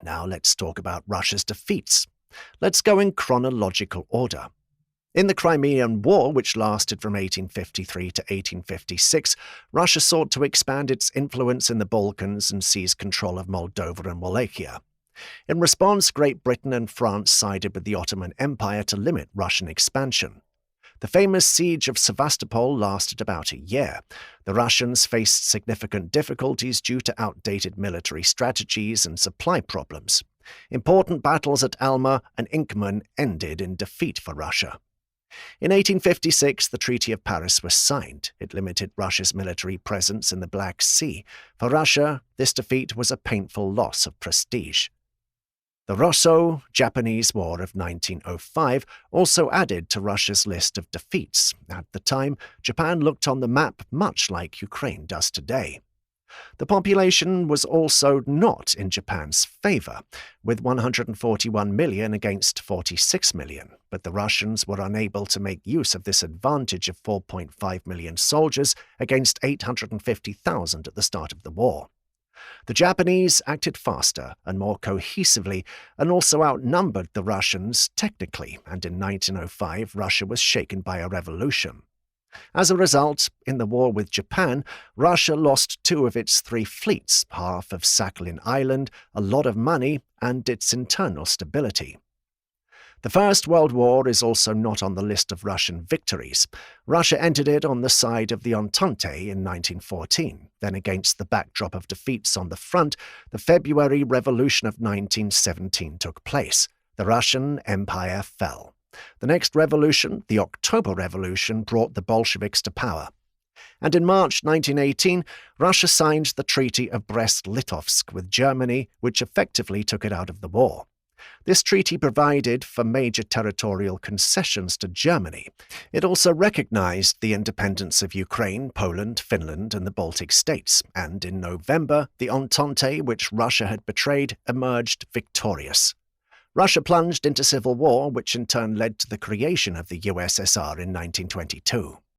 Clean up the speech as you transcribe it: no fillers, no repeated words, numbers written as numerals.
Now let's talk about Russia's defeats. Let's go in chronological order. In the Crimean War, which lasted from 1853 to 1856, Russia sought to expand its influence in the Balkans and seize control of Moldova and Wallachia. In response, Great Britain and France sided with the Ottoman Empire to limit Russian expansion. The famous siege of Sevastopol lasted about a year. The Russians faced significant difficulties due to outdated military strategies and supply problems. Important battles at Alma and Inkerman ended in defeat for Russia. In 1856, the Treaty of Paris was signed. It limited Russia's military presence in the Black Sea. For Russia, this defeat was a painful loss of prestige. The Russo-Japanese War of 1905 also added to Russia's list of defeats. At the time, Japan looked on the map much like Ukraine does today. The population was also not in Japan's favor, with 141 million against 46 million, but the Russians were unable to make use of this advantage of 4.5 million soldiers against 850,000 at the start of the war. The Japanese acted faster and more cohesively and also outnumbered the Russians technically, and in 1905 Russia was shaken by a revolution. As a result, in the war with Japan, Russia lost 2 of its 3 fleets, half of Sakhalin Island, a lot of money, and its internal stability. The First World War is also not on the list of Russian victories. Russia entered it on the side of the Entente in 1914. Then, against the backdrop of defeats on the front, the February Revolution of 1917 took place. The Russian Empire fell. The next revolution, the October Revolution, brought the Bolsheviks to power. And in March 1918, Russia signed the Treaty of Brest-Litovsk with Germany, which effectively took it out of the war. This treaty provided for major territorial concessions to Germany. It also recognized the independence of Ukraine, Poland, Finland, and the Baltic states, and in November, the Entente, which Russia had betrayed, emerged victorious. Russia plunged into civil war, which in turn led to the creation of the USSR in 1922.